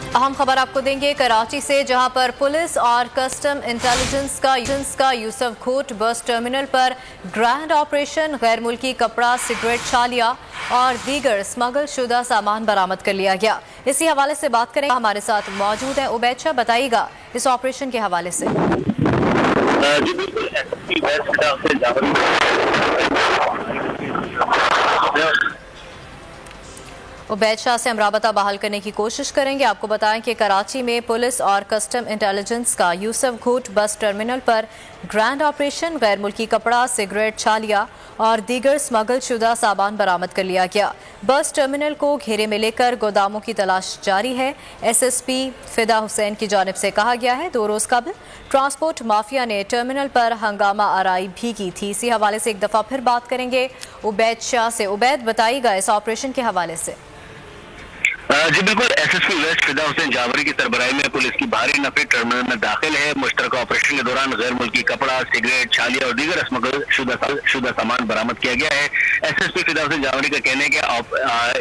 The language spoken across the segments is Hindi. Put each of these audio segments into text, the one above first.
अहम खबर आपको देंगे कराची से, जहां पर पुलिस और कस्टम इंटेलिजेंस का यूसुफ खोट बस टर्मिनल पर ग्रैंड ऑपरेशन, गैर मुल्की कपड़ा, सिगरेट, छालिया और दीगर स्मगल शुदा सामान बरामद कर लिया गया। इसी हवाले से बात करेंगे, हमारे साथ मौजूद है उबैद शाह। बताइएगा इस ऑपरेशन के हवाले से। जी बिल्कुल, उबैद शाह से हम राबता बहाल करने की कोशिश करेंगे। आपको बताएं कि कराची में पुलिस और कस्टम इंटेलिजेंस का यूसुफ खोट बस टर्मिनल पर ग्रैंड ऑपरेशन, गैर मुल्की कपड़ा, सिगरेट, छालिया और दीगर स्मगल शुदा सामान बरामद कर लिया गया। बस टर्मिनल को घेरे में लेकर गोदामों की तलाश जारी है। SSP फिदा हुसैन की जानिब से कहा गया है, 2 रोज कबल ट्रांसपोर्ट माफिया ने टर्मिनल पर हंगामा आराई भी की थी। इसी हवाले से एक दफा फिर बात करेंगे उबैद शाह से। उबैद, बताइएगा इस ऑपरेशन के हवाले से। जी बिल्कुल, SSP वेस्ट फिदा हुसैन जावरी की सरबराही में पुलिस की भारी नफरी टर्मिनल में दाखिल है। मुश्तरका ऑपरेशन के दौरान गैर मुल्की कपड़ा, सिगरेट, छालिया और दीगर स्मगल शुदा सामान बरामद किया गया है। SSP फिदा हुसैन जावरी का कहना है कि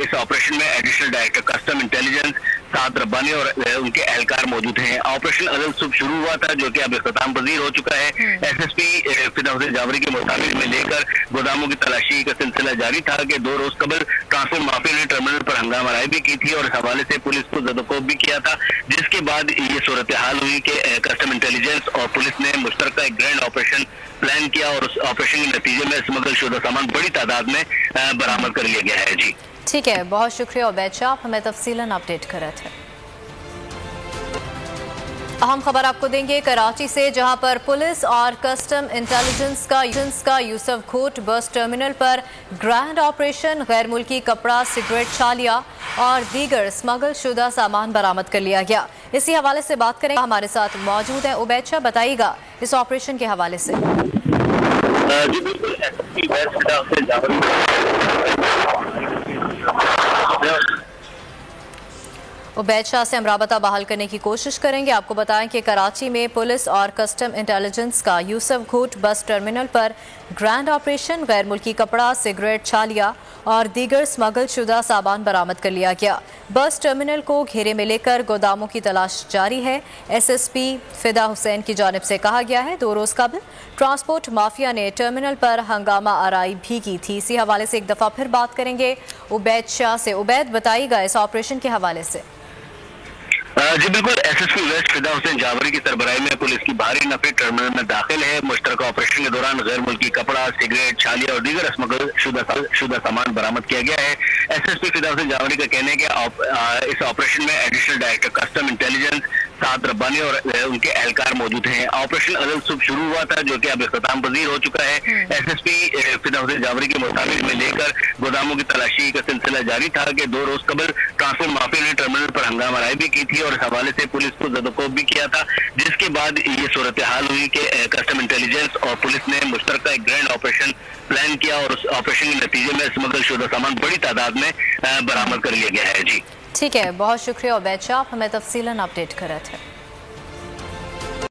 इस ऑपरेशन में एडिशनल डायरेक्टर कस्टम इंटेलिजेंस साद रब्बानी और उनके एहलकार मौजूद हैं। ऑपरेशन अदल सुबह शुरू हुआ था, जो कि अब इख्तिताम पजीर हो चुका है। SSP फिदा हुसैन जावरी के मुताबिक में लेकर गोदामों की तलाशी का सिलसिला जारी था कि 2 रोज कबल ट्रांसपोर्ट माफिया ने टर्मिनल पर हंगामा आराई भी की थी और इस हवाले से पुलिस को जदोकोब भी किया था, जिसके बाद ये सूरत हाल हुई कि कस्टम इंटेलिजेंस और पुलिस ने मुश्तरका एक ग्रैंड ऑपरेशन प्लान किया और उस ऑपरेशन के नतीजे में स्मगल शुदा सामान बड़ी तादाद में बरामद कर लिया गया है। जी ठीक है, बहुत शुक्रिया उबैद शाह, आप हमें तफसीलन अपडेट कर रहे थे। अहम खबर आपको देंगे कराची से, जहां पर पुलिस और कस्टम इंटेलिजेंस का यूसुफ खोट बस टर्मिनल पर ग्रैंड ऑपरेशन, गैर मुल्की कपड़ा, सिगरेट, छालिया और दीगर स्मगल शुदा सामान बरामद कर लिया गया। इसी हवाले से बात करेंगे, हमारे साथ मौजूद है उबैद शाह। बताइएगा इस ऑपरेशन के हवाले से। जी बिल्कुल, SSP वेस्ट फिदा हुसैन उबैद शाह से हम राबता बहाल करने की कोशिश करेंगे। आपको बताएं कि कराची में पुलिस और कस्टम इंटेलिजेंस का यूसुफ खोट बस टर्मिनल पर ग्रैंड ऑपरेशन, गैर मुल्की कपड़ा, सिगरेट, छालिया और दीगर स्मगल शुदा सामान बरामद कर लिया गया। बस टर्मिनल को घेरे में लेकर गोदामों की तलाश जारी है। SSP फिदा हुसैन की जानिब से कहा गया है, 2 रोज कबल ट्रांसपोर्ट माफिया ने टर्मिनल पर हंगामा आराई भी की थी। इसी हवाले से एक दफा फिर बात करेंगे उबैद शाह से। उबैद, बताइएगा इस ऑपरेशन के हवाले से। जी बिल्कुल, SSP वेस्ट फिदा हुसैन जावरी की सरबराही में पुलिस की भारी नफरी टर्मिनल में दाखिल है। मुश्तरका ऑपरेशन के दौरान गैर मुल्की कपड़ा, सिगरेट, छालिया और दीगर स्मगल शुदा सामान बरामद किया गया है। SSP फिदा हुसैन जावरी का कहना है कि इस ऑपरेशन में एडिशनल डायरेक्टर कस्टम इंटेलिजेंस साद रब्बानी और उनके एहलकार मौजूद हैं। ऑपरेशन अदल सुबह शुरू हुआ था, जो कि अब इख्तिताम पजीर हो चुका है। SSP फिदा हुसैन जावरी के मुताबिक में लेकर गोदामों की तलाशी का सिलसिला जारी था कि 2 रोज कबल ट्रांसपोर्ट माफिया ने टर्मिनल पर हंगामा आराई भी की थी और इस हवाले से पुलिस को जदोकोब भी किया था, जिसके बाद ये सूरत हाल हुई कि कस्टम इंटेलिजेंस और पुलिस ने मुश्तरका एक ग्रैंड ऑपरेशन प्लान किया और उस ऑपरेशन के नतीजे में स्मगल शुदा सामान बड़ी तादाद में बरामद कर लिया गया है। जी ठीक है, बहुत शुक्रिया उबैद शाह, आप हमें तफसीलन अपडेट कर रहे थे।